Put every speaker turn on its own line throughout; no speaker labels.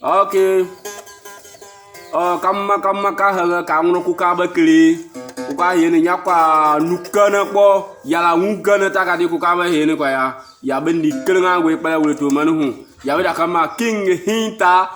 Ok. Kama ka hege ka ngono kuka bekli. Kuka yene nyakwa nukana po yala ngana takadi kuka be hene kwa ya ben di krenga we pala we to manu hu. Ya we da kama king hinta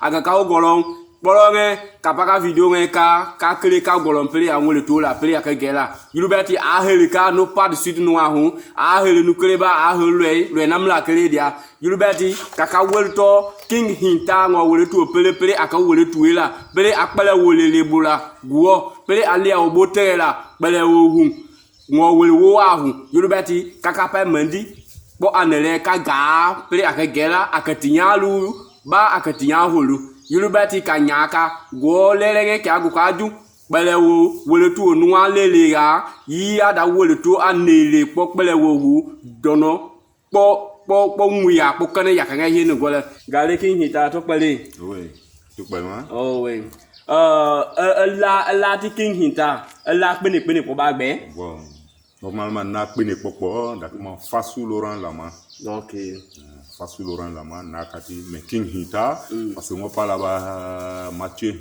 aga ka ogolon bolonge kapaka video nge ka kle ka golon pele ya ngole to la pele ya ka gela yulubeti a hele ka no pas de suite no ahu a hele nu kle ba a hele le namla kle dia yulubeti kaka welto king hinta ngo wole to pele aka wole to la pele akpala wole le bula guo pele ali a obotela pele wo hu ngo wole wo ahu yulubeti kaka pa mandi bo anele ka ga pele aka gela aka tinyalu ba aka tinyahulu yulubati ka nyaka go lelege ka gukadu belewo woletu onua lelega yi ada woletu anele po belewo hu dono po muya po kane yakanga hinu gole gale kin hita to pele
oui to pele ma
oh oui la ti kin hita la pene po ba gbe
bon normalement na pene popo d'accord Fassou Laurent Lama
OK
Fassou Laurent Lama nakati mais King Hinta parce que moi pas là-bas Mathieu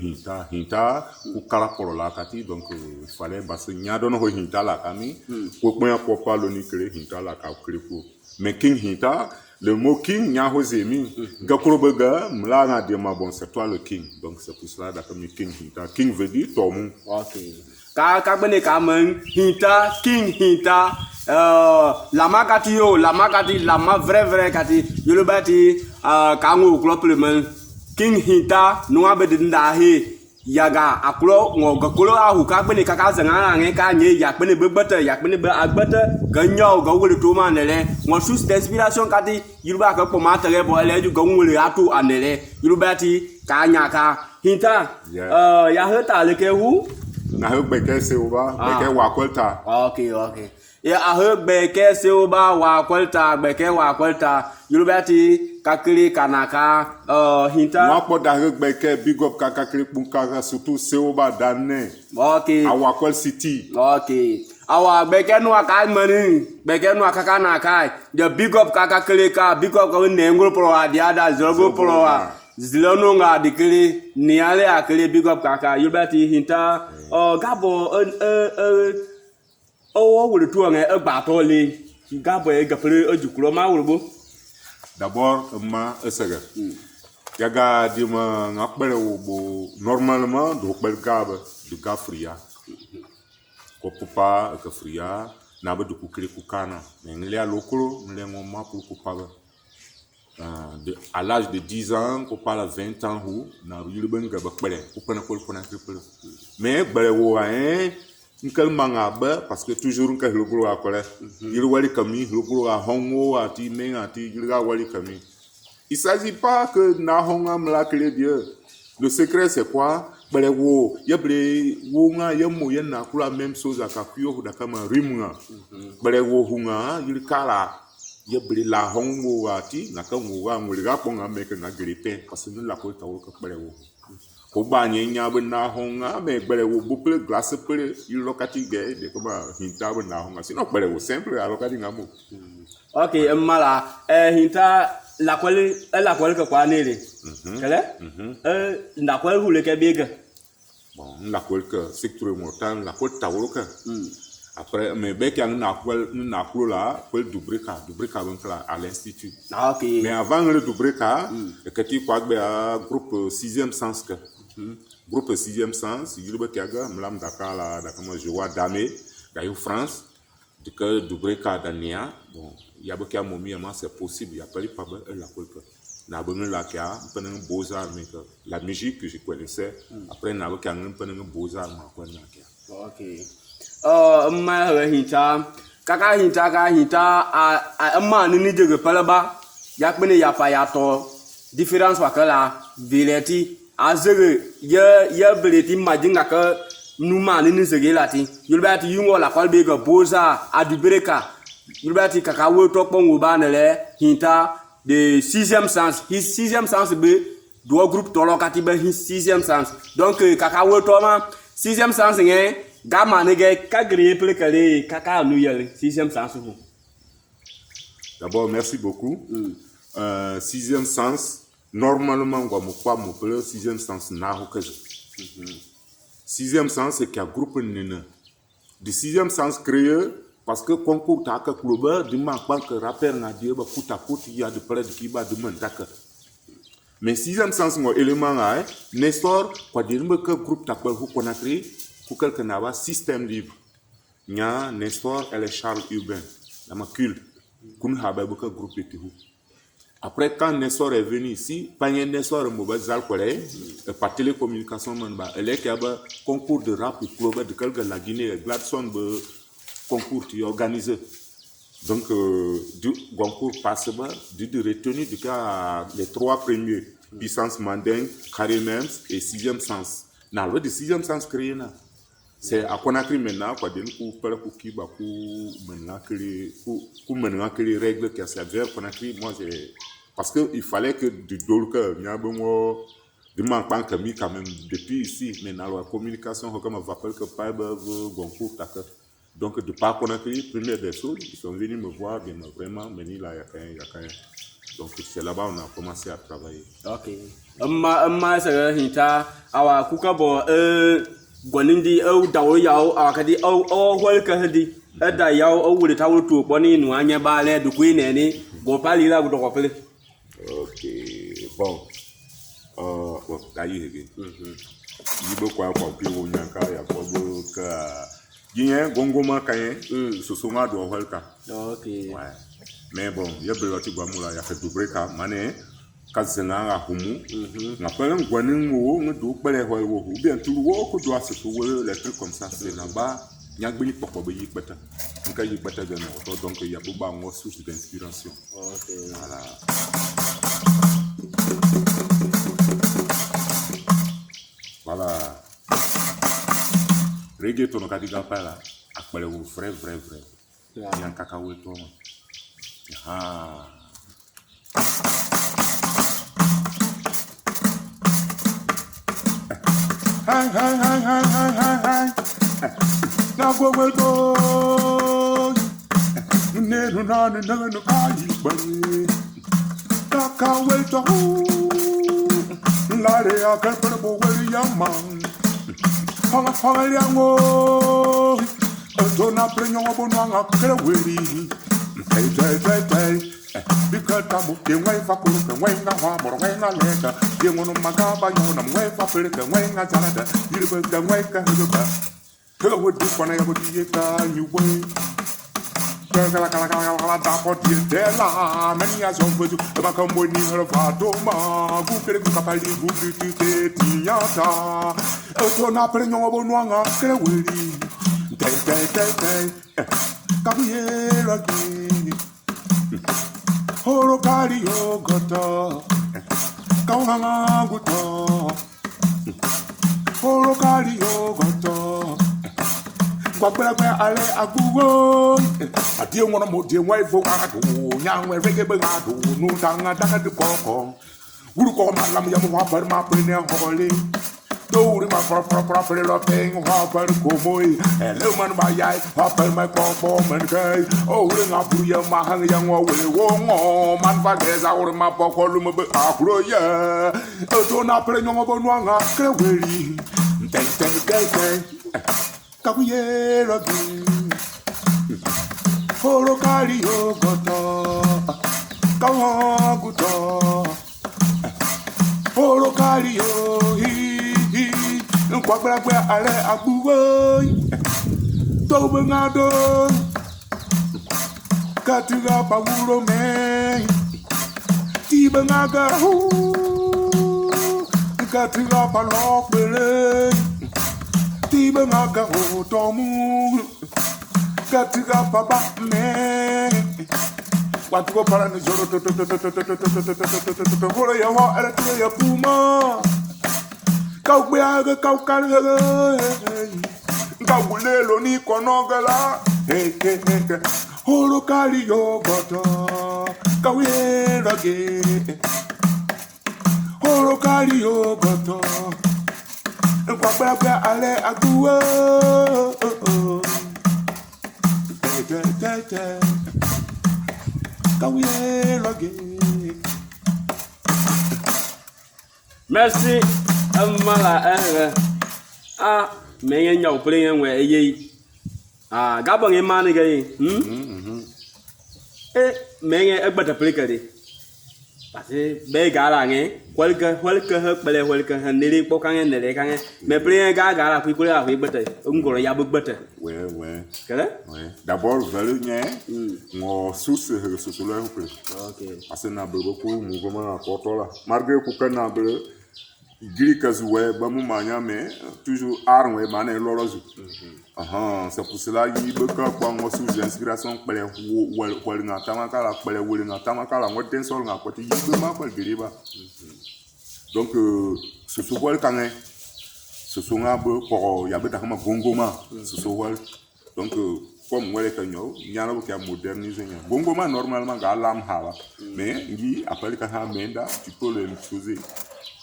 Hinta ou Kalapolo la kati donc il fallait parce que nya dono Hinta la kami pour moi pour pas le nucléaire Hinta la ka pour mais King Hinta le mot King nya hozemi gakrobaga mla na de ma bon c'est toi le King donc c'est pour cela d'accord King Hinta King veut dire tomu
OK ka bene ka men Hinta King Hinta lama kati lama vrai kati yulubati kango klop le men King Hinta no abede ndahe yaga aklo ngo gakolo ahu ka bene ka zanga nge ka nye ya bene be agbata ganyo ga wole to manele ngo source d'inspiration kati yuluba ka ko matere bo ele ju gongole atu anele yulubati ka nyaka Hinta ya heta le ke hu
na beke seoba beke wakolta
OK ya beke seoba wakolta yulubati kakili kanaka Hinta
moi pour da beke big up kakili punka surtout seoba dane
OK
awakol city
OK awa beke no aka mani beke no aka kana kai the big up kakili ka big up ko ne ngol pro adia da zogo pro zilono nga dikili niale akili big up kaka yulubati Hinta gabo wole to nge egba to le gabo e gafere ojukuro ma wurbo
d'abord ma esega yaga dima ngapere wo normalement do pel gaba du gafria ko papa gafria na ba du kukiri kukana ngle a lokolo ngle ngoma pour kupaba à l'âge de 10 ans, qu'on parle à 20 ans, on a eu le bon gars, mais parce que toujours on le gros à colère, il wali kami, le gros à hongo à ti men à ti, il wali kami. Il s'agit pas que na honga mla que Dieu. Le secret c'est quoi? Belewo, yebre wonga yemo yena kula même chose à kapio da kama rimnga. Belewo hunga, il kala. Yebre la hongo ati na kango wa ngulira ponga meke na gripe parce que la ko tawo ko belewo ko ba nya na honga me belewo buple glace pele il lokati ge de ko ba Hinta na honga sinon belewo simple alors kadi ngamo
OK mala Hinta la kwele ko kwa nele kale na kwele hule ke bega
bon la kwele que secteur montagne la kwele tawo ka après mais bec na kwele là kwele dubrika ben à l'institut
OK
mais avant le dubrika que tu quoi groupe 6e sens que groupe 6e sens yulbe kaga mlam dakala dakama joa dame gayu France de que dubrika dania bon ya be ka momi ama c'est possible ya pas la kwele na ben la ka pendant beaux-arts mais la musique que je connaissais après na be ka pendant beaux-arts ma quoi na ka
OK ma Hinta kaka Hinta a ma ni de palaba yakbene ya pa ya to différence wa kala vileti azere ya beleti majinga ka numa ni zege lati yulbati yungo la kwalbe ga boza adubreka yulbati kaka wo to pongo banele Hinta de 6e sens his 6e sens be do groupe to lokati be his 6e sens donc kaka wo to ma 6e sens nge gama nege kagri plekale kaka nu yele 6e sens vous.
D'abord merci beaucoup 6e sens Normalement, on peut le sixième sens. Sixième sens, c'est qu'il y a un groupe de du sixième sens créé parce que concours ta que club du manque pas que rappel n'a dit bah coup à coup il y a de près de qui va de mentak. Mais sixième sens ngo élément là Nestor quoi dire que groupe ta que qu'on a créé pour quelqu'un n'a système libre. Nya Nestor et les Charles Urbain la macule qu'on a bah que groupe et tout. Après, quand Nestor est venu ici, Pagné Nestor est mauvais par télécommunication, il y a un concours de rap pour de quelqu'un la Guinée, Gladson, concours qui est organisé. Donc, du concours passe, du retenu du cas les trois premiers, puissance Manding, Karimens et sixième sens. Dans le sixième sens créé, c'est à Conakry maintenant, quoi, de nous pour qui, bah, pour maintenant que les règles qui servent Conakry, moi, j'ai. Parce qu'il fallait que du dolke, il y a du manque quand même depuis ici, mais dans la communication, comme on rappelle que pas de concours, donc de par Conakry, première des choses, ils sont venus me voir, bien vraiment, mais il y a qu'un. Donc c'est là-bas on a commencé à travailler.
Ok. Ça hita awa kuka bo gwanindi au dawo yawo akadi au welka hadi da yawo au wuri tawo to boni nu anya bale du kwine ni go pali la go ko pele.
Ok, bon. D'ailleurs, il faut quoi que vous n'ayez pas que y gongoma kaye ce sont à doit welka.
Ok.
Ouais. Mais bon, il y a besoin de voir il y a fait double ka mané kazena a humu. Na pas un guanin ou un double belé ou bien tout le que doit se trouver les trucs comme ça c'est là-bas. Il y a beaucoup de problèmes bata. Donc il y a beaucoup de sources d'inspiration.
Ok.
Voilà. Voilà. Reggaeton ka diga pala akpale wo vrai. Yan cacao to. Ah. Hi. Na go go. Ne no kai bari. Cacao to. La de a que per bo we yaman. Hanga yango. Dona prenyo bonanga kreweri. Hey. Because tamu ke wai fa kuru ke wai nga wa moro wai nga leka. Ke ngono magaba yo na wai fa pere ke wai nga jalada. Yirbe ke wai ka huba. Ke wo di kona ya bodi ka you way. Kala da podi de la mania zo fozu. Ba ka mo ni hero fa do ma. Gu kere ku kapali gu tu te tinyata. Dona prenyo bonanga kreweri. Day. Kabuye again. Horo kari yogoto. Kauhanga guto. Horo kari yogoto. Kwabela ale aguwo. Adi wona mo di wai fo ado. Nyangwe rege bengado. No tanga daga de koko. Uru ko malam ya mo wa ma prene hole. Dori ma pro lo peng wa par ko moi ele man ba yai ha per ma ko bo man kai o ri nga pu ya ma hang yang wa we wo ngo man fa ge za ur ma po ko lu mo be akro ya o to na pre ngo bo no nga kre weri ten ka ku ye lo gi horo kari yo goto ka wa guto horo kari yo Kwagbe ale abuwo to bengado katiga pawuro me ti bengaga katiga palokbele ti bengaga tomu katiga papa me watuko para no joro to holo ya ho ala to ya puma Kau biaga kau kalga kau bulelo ni konogala hey holo kali yo goto kau yera ge holo kali yo goto kwa baba ale aguo kau yera ge
Merci. Mala ah mais y a plein ouais y ah gabon e man gay mais y bata plikade parce que be gala nge quelque hak bele quelque haneli ko kan ne kan mais plein gala ku ko la ku bata ngoro ya bata
ouais
kala
ouais d'abord velu nye ngo source so lo ko
OK
parce que na beaucoup mouvement à là malgré ku kan na be giri kazuwe ba mu manya mais toujours arme mané lorozu c'est pour cela il be ka kwa ngo sous inspiration pele wol nga tamaka la pele wol nga tamaka la ngoten sol nga ko ti be ma ko giri ba donc ce so wol kané ce so nga be ko ya be ta ma gongoma ce so wol donc comme wole ka nyo nyala ko ya moderniser nya gongoma normalement ga lam hala mais ngi appelle ka ha menda tu peux le utiliser.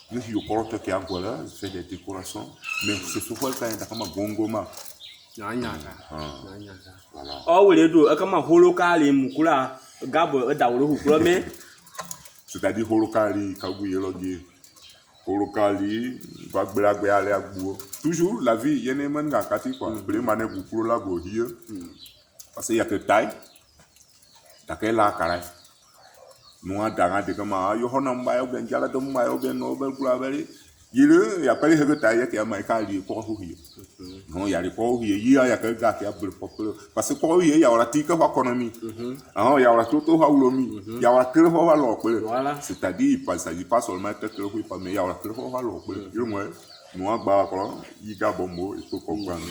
Nous y qui a voilà, fait des décorations, mais c'est souvent quand il y a comme un gongoma.
Voilà. Oh, oui, les comme un holokali mukula, gabo, daoulou, mais.
C'est-à-dire holokali, kagouyologi, holokali, bagblagbe ale agbo. Toujours la vie, il y a des gens qui quoi. Les manettes beaucoup là, go here. Parce qu'il y a que taille, t'as que la carré. Nous avons des gamins, ils ont un maillot bien galé, un maillot bien noble, il y a pas de taille qui a maïkali pour ouvrir. Non, il y a des pour ouvrir, il y a que gars qui a plus populaire. Parce que pour ouvrir, il y a la tique of économie. Il y a la toto haulomi, il y a la clé of valeur. C'est-à-dire, il ne s'agit pas seulement de clé of mais il y a la clé of valeur. Nous avons il y a bon il faut comprendre.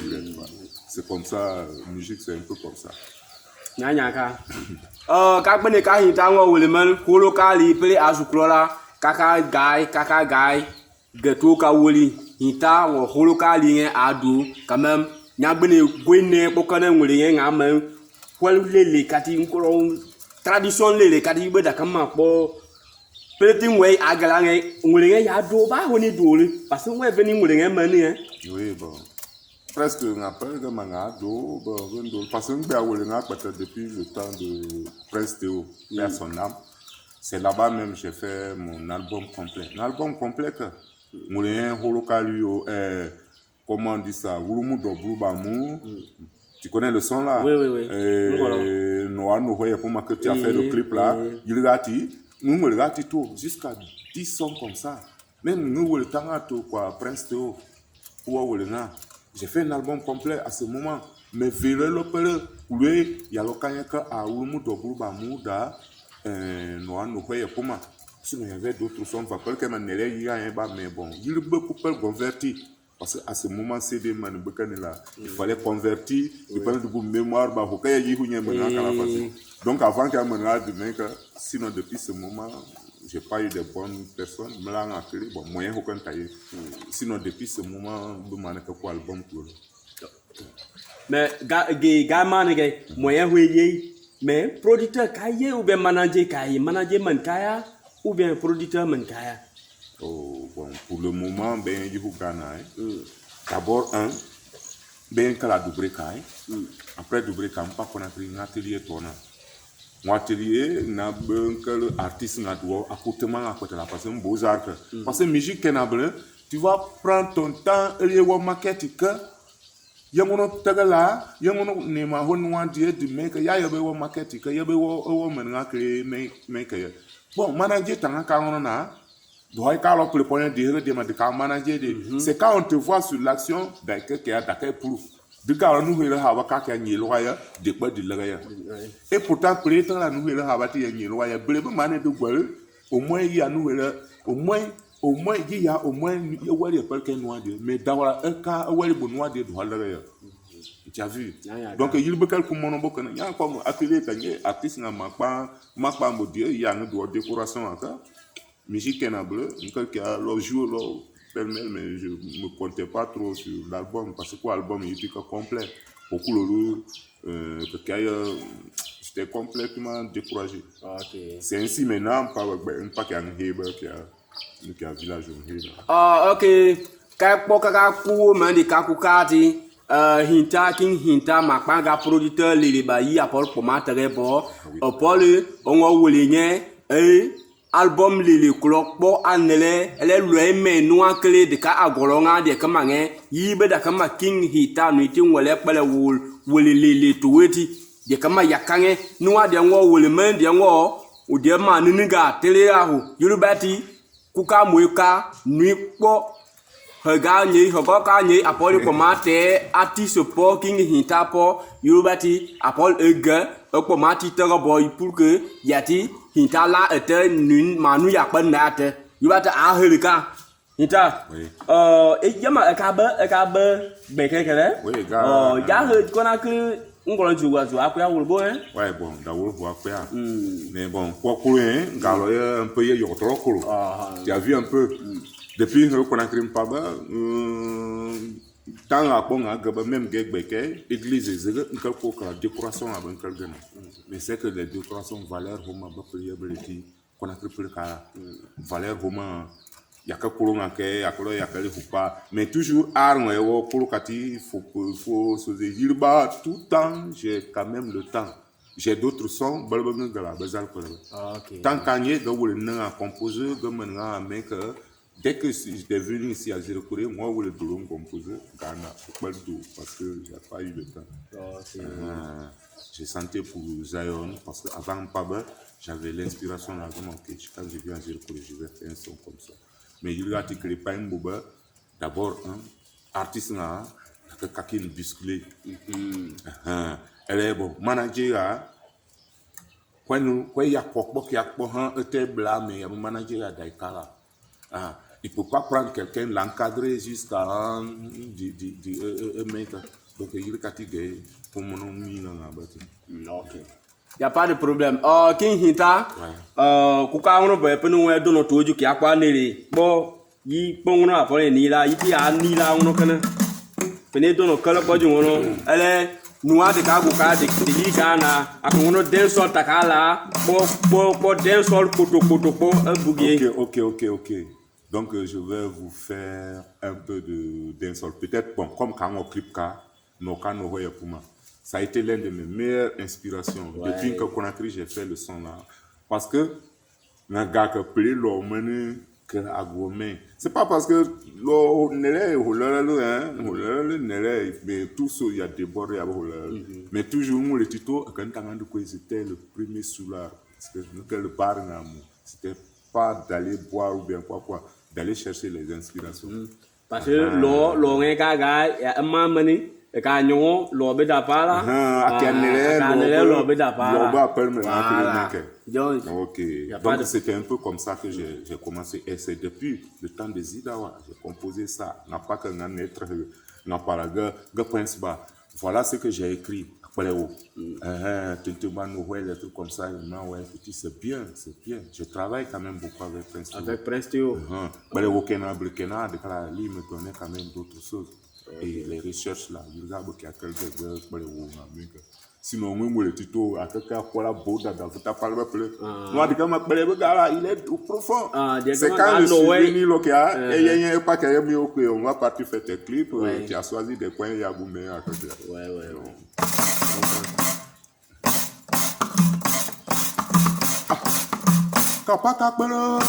C'est comme ça, la musique, c'est un peu comme ça.
Nyanyaka ka bane ka hinta ngo wole man holo ka li pele azukrola kaka gai geto ka woli hinta wo holo ka li nge adu quand même nya bane gwene bokana ngole nge ngam wol lele kati nkoro tradition lele kati be da kama po pele tin we agala nge ngole nge ya do ba honi dole parce que we veni ngole nge mani
oui bon presque on appelle que mangado parce que depuis le temps de Prince Théo, son âme. C'est là-bas même que j'ai fait mon album complet. Un album complet que Moulin Holocalu, comment on dit ça, Wurumu Dobrubamu. Tu connais le son là?
Oui.
Noah, nous voyons comment que tu as fait le clip là. Il regarde, nous regardons tout jusqu'à 10 sons comme ça. Même nous le temps à tout quoi, Prince Théo, pour j'ai fait un album complet à ce moment, mais vers le père, il y a le kanyaka à Wurumu Dobrubamu da Noah, nous voyons comment. Sinon il y avait d'autres sons, mais bon, il est beaucoup plus converti. Parce qu'à ce moment, CD man il fallait convertir, il fallait de mémoire, donc avant qu'il y ait sinon depuis ce moment, j'ai pas eu de bonnes personnes, bon, moyen aucun taillé. Sinon depuis ce moment, je m'en ai fait quoi album pour
mais gaman moyen mais producteur kaya ou bien manager kaya, management kaya ou bien producteur man kaya.
Oh, bon, pour le moment, ben, il faut gagner. D'abord, ben, quand la double caille, après double caille, pas qu'on a pris un atelier tournant. Mon atelier, n'a ben, que l'artiste n'a droit à côtément à côté la personne, beaux-arts. Parce que musique, tu vas prendre ton temps, et il y a une maquette, que, il y a mon tagala, il y a mon nema, on dit, du mec, il y a une maquette, que, il y a une bon, manager, t'en as qu'à on a. C'est quand on te voit sur l'action, et pourtant, au moins, il y a au moins, il y a mais dans un cas, tu as vu? Donc, il y a quelques monoboques, il y a comme appelé artiste, il y a une décoration encore. Musique en bleu, qui a le jour mais je ne me comptais pas trop sur l'album parce que l'album était complet. Beaucoup j'étais complètement découragé. Okay. C'est ainsi maintenant, pas qu'il y a un Heber qui a village.
Ah, ok. Hinta makpanga producteur les baillis apport pour matériel pour le on va album lele klo bo anele ele lue me no akle de ka agolonga de kama nge yibe da kama king hita no iti wole pele wole lele to weti de kama yakange no ade ngo wole men de ngo o de ma niga tele ahu yurubati kuka muika nui po hega nyi hogo ka nyi apoli ko mate artiste po king hita po yurubati apol ege ko mati tero boy pour que yati hita la ete nun manu ya ban na ate yurubati a helika hita e yama ka ba be kekele ya he kona ku ngolo juwa akwa wulbo
ouais bon da wulbo akwa mais bon pour couler ngalo un peu yo trop cool tu as vu un peu depuis que qu'on a créé pas bas tant à bon à même gebe église zéro une quelque décoration à ben quelque mais c'est que les décorations valeur vraiment pas priabilité qu'on a créé pour valeur vraiment il y a que pour manquer il y a que les pas mais toujours arme et pour kati faut se dire bah tout temps j'ai quand même le temps j'ai d'autres sons balbang de la bazar quoi tant qu'agné de vous le à composer comme un mec dès que j'étais venu ici à Zéro-Corée, moi, je voulais composer Ghana, parce que j'ai pas eu le temps. J'ai senti pour Zion, parce qu'avant Paba, j'avais l'inspiration là, comme ok, quand je viens à Zéro-Corée, je vais faire un son comme ça. Mais il y a des pas un boba, d'abord, artiste là, il y a quelqu'un bisculé. Elle est bon, manager, quand il y a un était blâmé, il y a un manager à Daikala. Il ne peut pas prendre quelqu'un, l'encadrer jusqu'à un mec. Donc, il est fatigué pour mon ok.
Il n'y a pas de problème. King Hita, kuka ono be penu we dono toju ki akwa nere. Bo yi pongo na pole ni la iti a ni la ono kana. Pene dono kala boju ono. Ele nuwa de ka kuka de yi kana akono densol takala. Bo densol koto po bugie.
Ok. Donc, je vais vous faire un peu de dancehall. Peut-être, bon, comme quand on clip, ça a été l'une de mes meilleures inspirations. Ouais. Depuis que Conakry, j'ai fait le son là. Parce que, c'est pas parce que mais tout ça, il y a des bords, mais toujours, le tuto, c'était le premier soulard. Parce que le bar, c'était pas d'aller boire ou bien quoi, d'aller chercher les inspirations.
Parce que l'on est gaga, mamani, et quand on l'on beda pas
ok. Donc c'était un peu comme ça que j'ai commencé. Et c'est depuis le temps de Zidawa, j'ai composé ça. N'a pas que n'a pas la gueule, voilà ce que j'ai écrit. Des trucs comme ça, c'est bien. Je travaille quand même beaucoup avec Prince.
Avec Prince Théo.
Il me donnait quand même d'autres choses. Et les recherches là, il y a quelqu'un qui sinon, moi, le tuto, à quelqu'un qui a la boda dans le tapal, il est tout profond. C'est quand je suis venu, et il n'y a pas qu'il y a mieux que on va partir faire tes clips, tu as choisi des coins, il y a boumé à côté.
Ouais.
Kapakakbelo,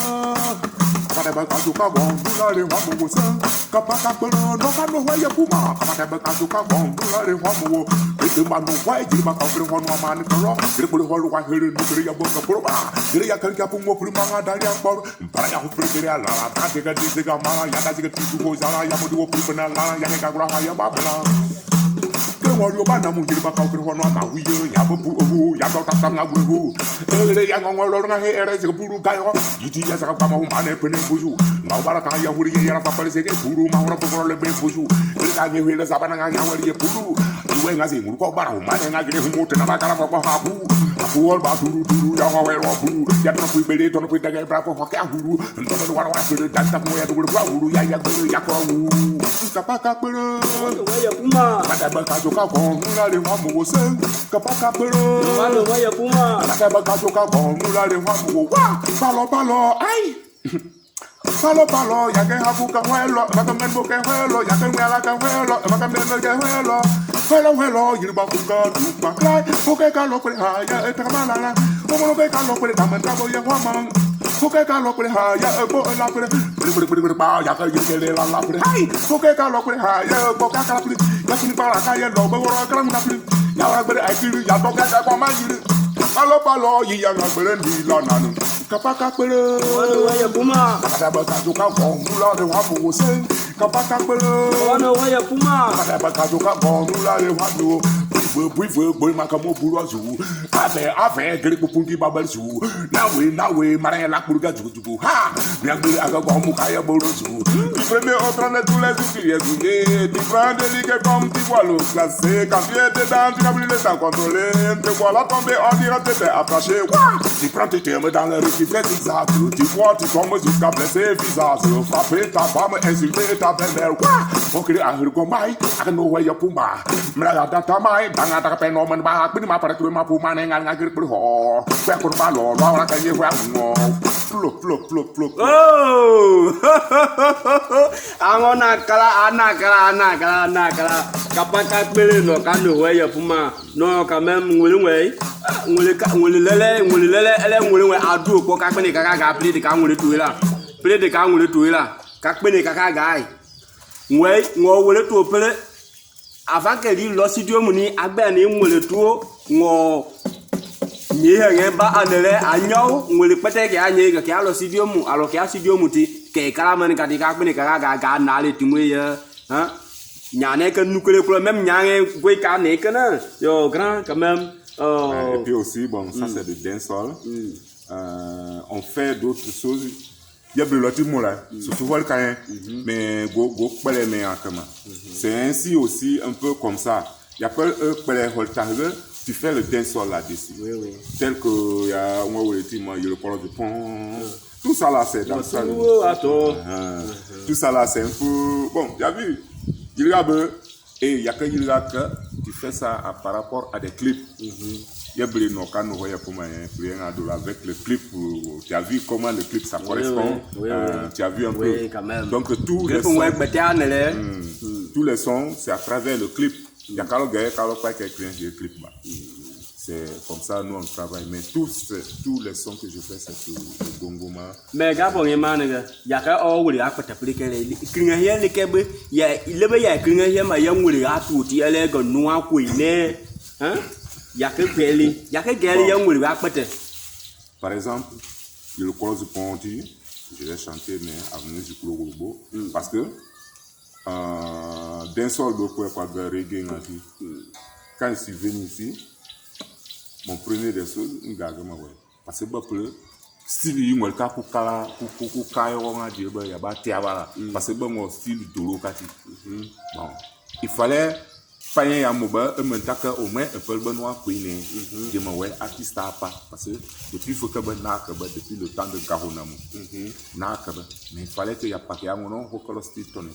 kapatebe kazuka gondula le hamu se. Kapakakbelo, no kanu hoye kuma. Kapatebe kazuka gondula le hamu. Ete manu hoye jima kafre hono amani karo. Dire kule holu wa hele nukere ya boka proba. Dire ya kalika pungo prima ngadali akbor. Para ya hupere ya la. Kante ga dizega mala ya daziga tisu ho zala ya mudu wo prima la ya ne kagura ha ya babela. Wario bana mu jiri baka okiri hono ama wiye ya bobu obu ya do tata na gwehu ele ya ngongolo nga he ere se buru kayo yiti ya saka kama humane pene buju na bala ka ya huri ya fa pale se ke buru ma hora ko le be buju ele ka nge hele sabana nga ya wali buru iwe nga se mu ko bara humane nga gire humote na bakala ko habu afuol ba duru ya wa we ro buru ya to ku bele to no ku daga bra ko ka huru ndo do wara wara se danta ko ya do huru ya ko wu kapaka pero
ya kuma
kada ba ka Mula le hamu se kapaka pero
malo vaya kuma
la ba ka joka mula le hamu wa palo ai palo ya ke habu ka huelo ba ka menbo ke huelo ya ke mala ka huelo ba ka menbo ke huelo yirba ku ka du pa kai o ke ka lo pre ha ya e tra malala o mo ke ka lo pre ta men ta bo ya wa man faut que quand l'opéré ya bon l'opéré ya que il la l'opéré faut que quand l'opéré ya bon quand l'opéré ya fini par la caille l'homme on quand on a plus ya vaber ai ya donc ya comme il alo yi ya ngabere ni la nanu kapaka pere
Ono waya puma.
kada ba ka joka bon la de wa bo se kapaka pere
Ono waya puma.
kada ba ka joka bon la de wa do bui makamo buru azu ave gele pupungi babal zu nawe mara la kurga jugu ha mi agbe agabo mu kaya boro zu premier autre ne tous les utiliser tu prends des ligues comme tu vois l'eau classé quand tu es dedans tu n'as plus le temps contrôler te voilà tomber on dirait te faire attacher tu prends tes termes dans le rue tu fais zigzag tu vois tu tombes jusqu'à blesser visage frapper ta femme insulter ta belle-mère on crée un rigomai à no way pumba mra data mai nga ta pe no man ba bi ma para tu ma pu ma ne nga gir pu ho pe ko ba lo la ka ye wa no plop
Oh! Angona kala anakala. Kapaka pele no kanu waya puma. No quand même ngule lele ele adu ko ka pene kaka ga play de ka ngule tuila. Play de ka ngule tuila. Ka pene kaka ga. Ngwe ngo wole tu pele. Avant que lui lo studio muni agbe ni ngule tu ngo ni he ba anele anyau ngule pete ke anye ke alo studio mu alo ke studio mu ti ke kala man ka di ka pene kaka ga na le timwe ya hein nyane que nous que le problème nyane gwe ka ne que na yo grand quand même
et puis aussi bon ça c'est de dancehall on fait d'autres choses il y a de l'autre mot là surtout voir quand mais go pele me akama c'est ainsi aussi un peu comme ça il y a pas pele holtage tu fais le dancehall là-dessus tel que il y a moi où il le polo de pont tout ça là c'est dans ça tout ça là c'est un peu bon il y a vu il y a et il y a que tu fais ça par rapport à des clips il y a blé non quand nous voyons pour moi avec le clip tu as vu comment le clip ça correspond tu as vu un peu
quand même.
donc tous les sons c'est à travers le clip il y a quand pas quelqu'un qui clip c'est comme ça nous on travaille mais tous les sons que je fais c'est sur le gongoma
mais gabo yema ne ya ka o wuri akpata plikele kringa hier le kebe ya lebe ya kringa hier ma ya wuri atuti ele go nu akoi ne hein ya ka geli ya wuri akpata
par exemple le cross ponti je vais chanter mais avenue du Koulobo parce que d'un seul de quoi reggae ngati quand je suis venu ici mon premier des choses parce que beaucoup style yi ngol ka ku kayo nga di ba ya ba tiabala parce que mon style dolo kati bon il fallait payer ya moba mentaka au moins un peu benoît queen de mon ouais artiste pas parce que depuis faut que depuis le temps de Garonamo mais il fallait que ya pas ya mon nom ko style ton il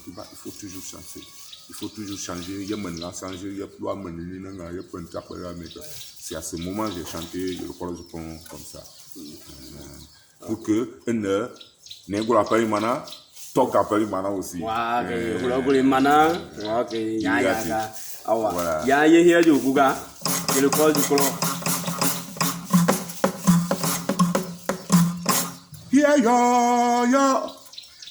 faut toujours changer il y a maintenant changer il y a plus à mener nga ya penta para mais c'est à ce moment j'ai chanté le chorus comme ça pour que n'engola pas mana toka pas mana aussi
wa ke ngula mana wa ke ya ka awa ya ye here ju kuga le chorus ko
ya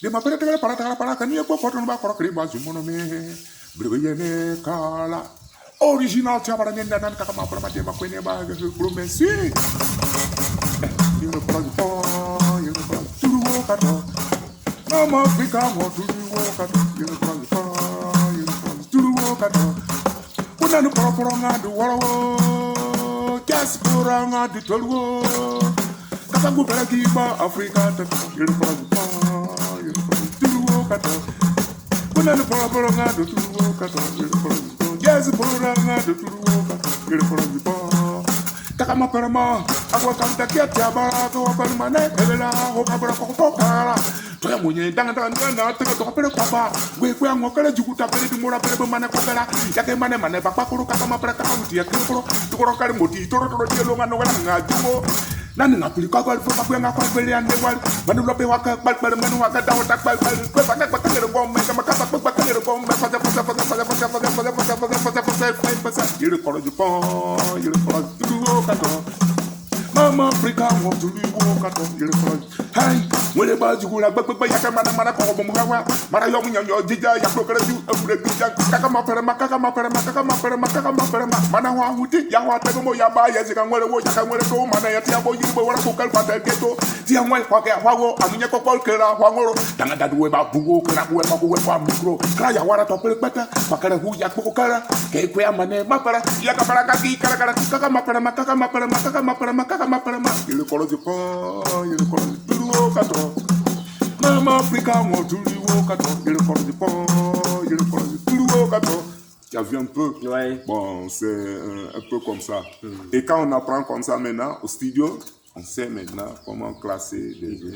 de ma pere para kan ye ko foton ba ko kri ba ju mono me brebe ne kala original tiabara nenda nan kaka ma para mate ba ko ne ba ga promesse you know para turu wo ka to no mo fika mo turu wo ka to you know turu wo ka to kuna no poro nga do woro jas pora nga do tolu kaka go bela ki ba africa to you know turu wo ka to kuna no poro nga do turu wo ka to you know yes, poranga de turuoka, il faut le bon. Takama perma, agua canta que te abara, tu permane, evela, o cabra cocara. Très moyen, dans te topper papa, we ngo kala juguta pere di mora pere mana kokala, ya ke mane papa kuru kama praka uti ya kuru, tu koro kali moti, toro di lo ngano nga jugo. Nani ngapilika kwa alfa kwa nga kwa pele ande wal manu lope waka bal manu waka dawo tak bal kwa baka ngere gom kama kapa kwa ngere gom il Mama Africa want to be walk at all. Hey, when the buzz you like, but Yakamana Komuhawa, Marayom, your Dija, Yakoka, Kakama, Manawa, who did Yawa, Tagomo Yaba, Yazikan, where the Wakan, where the go, Manayatiabo, you were a cocal pater ghetto, Tiamway, Hago, Aminako Polkera, Wangoro, Tangada Weba, Bugo, Karawa, Micro, Kaya, Wara, Topel better, Makara, who Yakokara, Kaya, Mane, Mapara, Yakaparaki, Kakama, you call the pond, you call the walk at all. Mama Africa want to walk at all, you call the pond, you call the walk at all. Tu as vu un peu?
Ouais.
Bon, c'est un peu comme ça. Et quand on apprend comme ça maintenant au studio, on sait maintenant comment classer des jeux.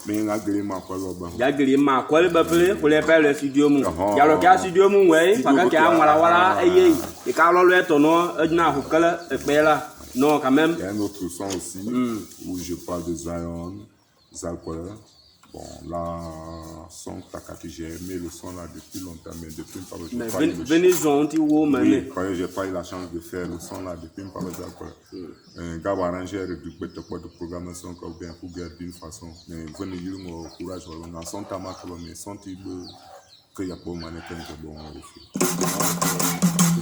Mais il y a des gens qui ont
il y a des gens qui ont fait le studio. Il y a le studio, oui. Parce qu'il y a voilà, et quand on le tourne, il y a non, quand même.
Il y a un autre son aussi où je parle de Zion, Zalquer. Bon, là, son Takati, j'ai aimé le son là depuis longtemps, mais depuis j'ai pas eu la chance de faire le son là depuis une parole Zalquer. Un gars arrangeur du de programmation comme bien pour garder d'une façon. Mais venez dire mon courage, on a son tamak, mais son type que y a pas mannequin que bon.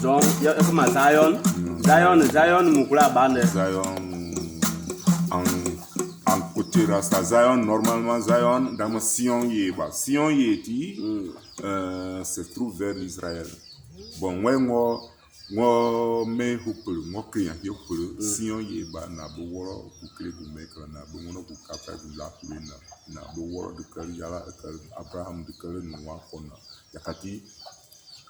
Donc, il y a comme Zion, Mukula Bande.
Zion, en côté Rasta, Zion, normalement, Zion, dans mon Sion Yeba. Sion Yeti se trouve vers l'Israël. Bon, moi, mais hupul, moi, client, hupul, Sion Yeba, na booro, pour créer du mec, na booro, pour capter du lac, na booro, de Kariala, Abraham, de Kariala, Yakati.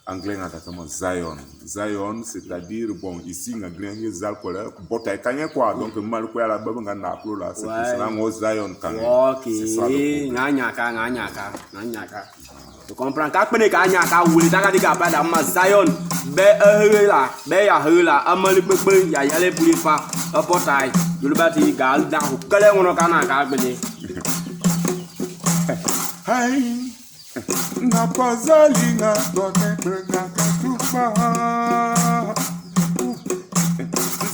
Anglais attaquement Zion. Zion, c'est-à-dire, bon, ici, en anglais, il y a Zalquer, bota kanye quoi, donc mal quoi la baba ngana aplo là, c'est ça ngo Zion kanye.
OK, nganyaka. Tu comprends quand pene kanyaka wuli daga diga ba da ma Zion, be ya hela, amali bebe ya yale pulifa, apotai, yulubati gal da ko kale ngono kana ka gbede.
Hey. Na pazali na dote prega katupa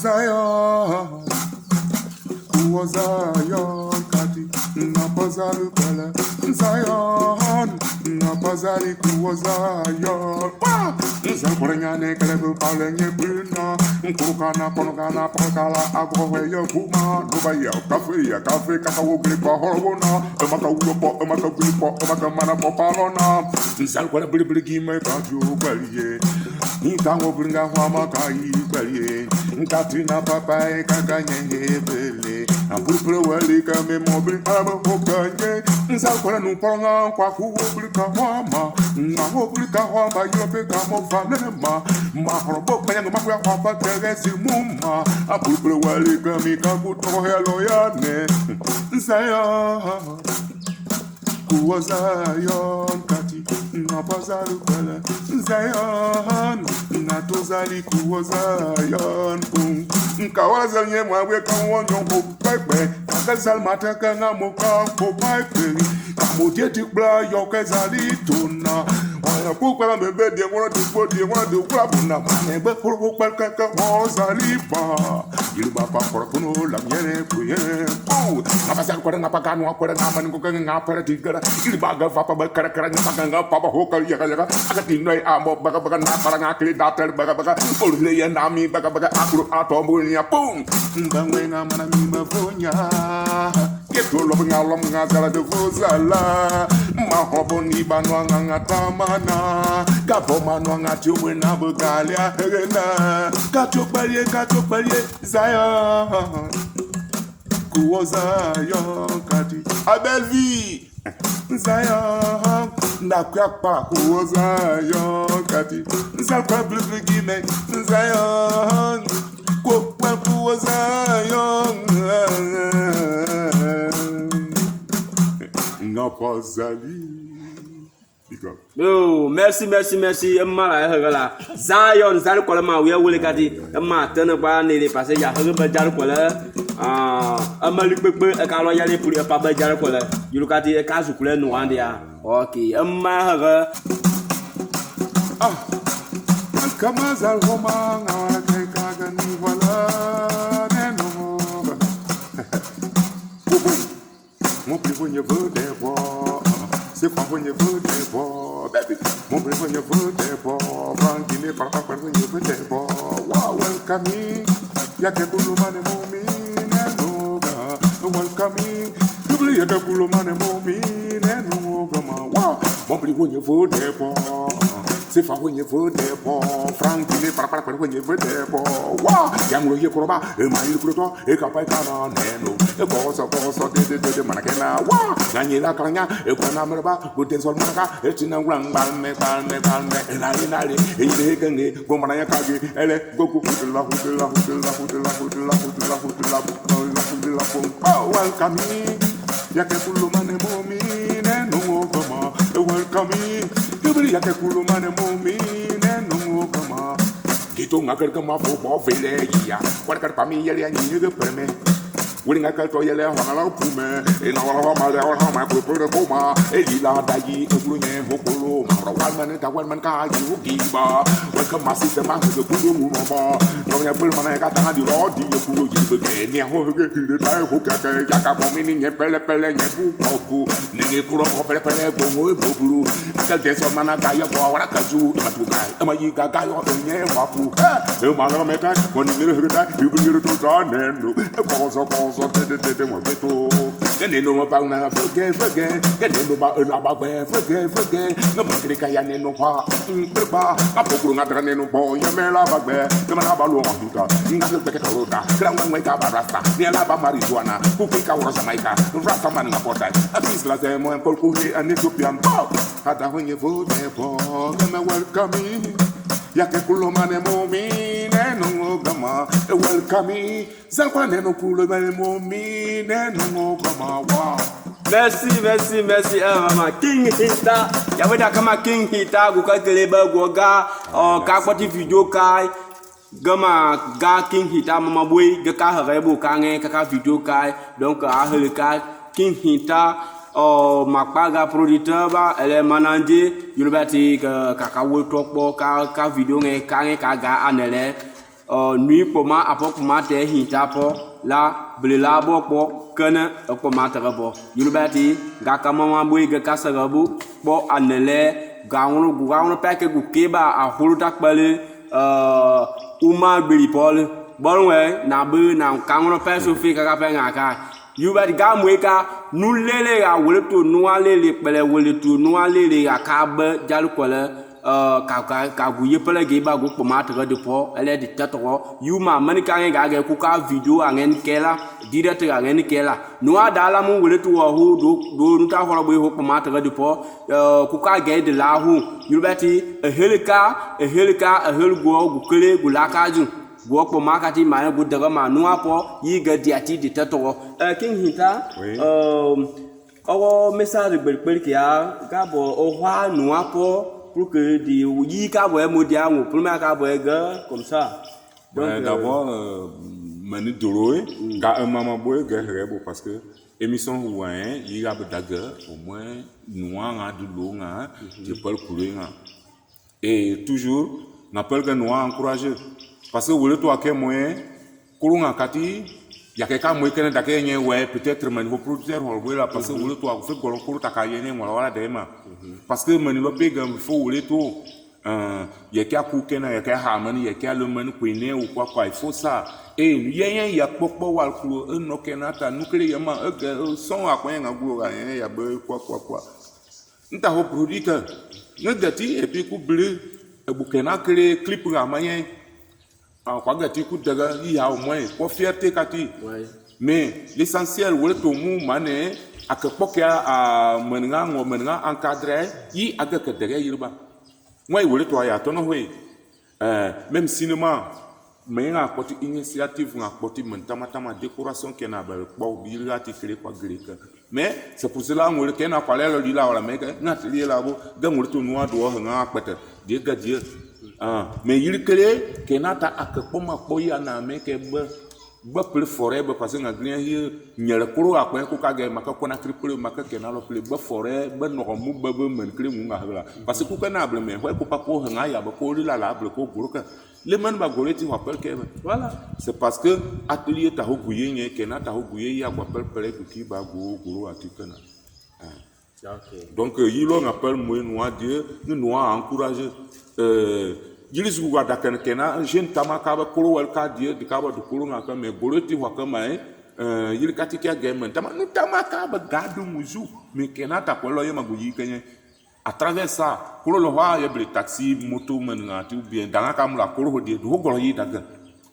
Zion Uwa Zion kati Na pazali pele Zion Na pazali kuwa Zion Zakurengane kelebu palenye bruna Nkurukana ponokana ponokala agrowe ya kuma Nuba ya kafe kakawo glipa horona Emaka ulopo, emaka glipa, emaka mana popalona Nzalkwala bili gime kaju kwaliye Nkango bringa hwama kai kwaliye Nkatina papaye kakanye bele Ampulpule wali kame mobili alama hokanye Nzalkwala nuponga kwa kuwo blika hwama Ngango blika hwama yope kamo fanema Mahorobo kanyanga makwya hwapa tegesi muma Ampulpule wali kame kakuto helo yane Zion Kuwa Zion kati Na pazali kwele Zion Na tozali kuwa Zion Nkawaza nye mwawe kawonyo mpepe Kakazal mateka nga moka mpepe Kamodieti bla yoke zali tona Wala kukala mbebe die wana tukpo die wana dukula buna Manebe kuru kaka wazali ba Yiliba pa kora kuno la miene kuyene Napazali kwa napagano wakwere namani kukenge ngapere tigara Yiliba gava pa bakara nyapaka nga papa hokal yaga Akatinoi amo baga napara ngakili datel baga Ulile ya nami baga akuru atombu niya pum Mbangwe nga mana mima vonya Keto lobe nga lom nga zala de vozala Mahobo ni banwa nga tamana Gabo manwa nga tiwe na bugalia hegena Kachok balye Zion Kuwa Zion kati A belle vie Zion Na kwa kuwa Zion kati Zalquer bleu gime Zion Kuwa Zion Na pazali
Oh, merci. Mara hegala. Zion zali kola ma we wole kati. Ma tene ba ne le passer ya hege ba jali kola. Amali pepe e ka lo yale pour e pa ba jali kola. Yulu kati e ka zukule no ande ya. OK, ma hege.
Kama zal homa nga ke ka gani wala ne no. when you vote there, boy. C'est pas when you vote there, boy. Baby, mon brother when you vote there, boy. Frankie, papa, when you vote there, boy. Wow, welcome me. Yake kulumane mumi, nenoga. Welcome me. Double yake kulumane mumi, nenoga, ma. Wow, mon brother when you vote there, boy. C'est pas when you vote there, boy. Frankie, papa, when you vote there, boy. Wow, yango yekoroba, emaili kuloto, ekapai kana neno. Boso de manakena wa nanyela kanya e kona merba guten sol manaka e tina nglang balme enali e genge go manaya kage ele goku la oh welcome me yake kulumane momi neno goma welcome me yubri yake kulumane momi neno goma kito ngakar kama fo bo vele ya kwar pa mi yele anyi ge preme Winning a culture, yellow, a pume, in our home, put a coma, a lila, dagi, a blue, hopolo, one man, a one man car, you give bar. Welcome my sister, man, to the Kulu bar. No, I put my cat and the Lord, you Kulu, you again, you hold the time, who can Jacka, meaning a pele, and Puku, Nigga, Pele, Bulu, tell this one man, a guy of our Kaju, a Mayiga guy of the Yapu. The mother make that when you hear that, you will hear to God and a cause of all. Then they know about now, forget. Then they know about a forget. No Magrika Yaneno Pa, a Pokuna Graneno Boy, Yamela Bagbe, the Manabalo Huta, Nagakota, Granweka Barasta, near Laba Marijuana, Pupika Rosamaika, Rasta Manapota, a piece like them and Polkuni and Ethiopian Bob. Had when you vote there for them, welcome me. Yake kulomane momi neno gama welcome zakwane no kulomane momi neno gama wow
merci mama King Hita yaweda kama King Hita gukakeleba goga ka kwati video kai gama ga King Hita mama boy ga ka harebo kange ka video kai donc a helka King Hita makpaga producteur ba ele mananje yulbati ka wotokpo ka video nge ka ga anele nui poma apokuma te Hita po la blela bokpo kana poma tarabo yulbati ga ka mama boy ga ka sarabu po anele gawono peke gu keba a holuta kpale uma bili pol bolwe na bu na kangono peso fi ka pe ngaka Yubati gamweka nulele ya weleto nualele pele weleto nualele ya kabe jalukwele ka guye pele geba go pomate de po ele de tatoro yuma manika ga kuka video angen kela direct angen kela noa dala mu weleto wa hu do nuta holo boy ho pomate de po kuka ga de la hu yubati helika helgo gukele gulakaju Gwoko makati mane gudaga manua po yiga diati di tato King Hita owo message belbel kia gabo ohwa nua po pour que di yi ka bo modia ngo pour ma ka bo ga comme ça
donc d'abord mani doroé ga maman boy ga rebo parce que émission ouin yi ga daga au moins noa nga du lo nga je peux couler nga et toujours n'appelle que noa encourager parce que vous le toi que moyen kurunga kati ya quelqu'un moyen que d'ake nye ouais peut-être man producteur ou là parce que vous le toi fait golo kuru takayene mo wala dema parce que man lo pega faut vous le to ya kia kukena ya kia hamani ya kia le man kwene ou quoi il faut ça et yen ya pokpo wal kuru no kenata nukle yama son akwen nga guro ya be quoi nta ho produit que ne dati et puis ku bleu bukena créer clip ga mayen kwa gati ku daga ya au moins pour fierté kati mais l'essentiel wole to mu mane akapoka a menga encadrer yi aga ka daga yirba moi wole to ya to no we même cinéma mais nga poti initiative nga poti mentama décoration que na ba bo bilga ti créer kwa greka mais c'est pour cela ngole que na kwale lo dila wala meka na tili la bo ga ngole to noa do nga kwata de ga Dieu mais il crée que nata akpoma poya na meke ba plus forêt ba parce que ngaglia hier nyere kuro akwen ko kage maka kona triple maka kenalo plus ba forêt ba no mu ba men crée mu ngahla parce que ko kana able mais ko pa ko nga ya ba ko la able ko guruka le man ba goleti rappel que voilà c'est parce que atelier ta ho guye nye kenata ho guye ya ko pel pele ki ba go guru atikana
Ok.
Donc, il on appelle moi noir Dieu, nous noir encourager. Il se voit d'accord kena, jeune tamakaba kolo wel ka Dieu, de kaba de kolo ngaka mais boloti wakama il katikia game, tamakaba gadu muzu, mais kena ta kolo yema guyi kenye. À travers ça, kolo lo wa yeble taxi, moto menangati ou bien dans la kamla kolo Dieu, do golo yi daga.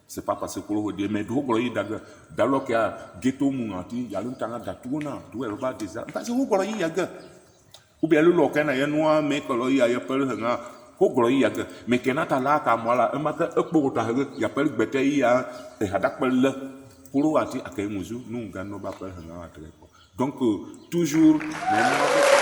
C'est pas parce que kolo Dieu, mais do golo yi daga. Dalo kia ghetto mungati, yalun tanga datuna, do elba déjà. Parce que golo yi yaga. Ou bien le local na noa mais kolo yi ya pel hanga. Ko golo yi yaga. Mais kenata la ka mwala, emaka ekpo ta hanga, ya pel bete yi ya e hadak pel le. Kolo ati akay muzu, nous gano ba pel hanga atre. Donc toujours même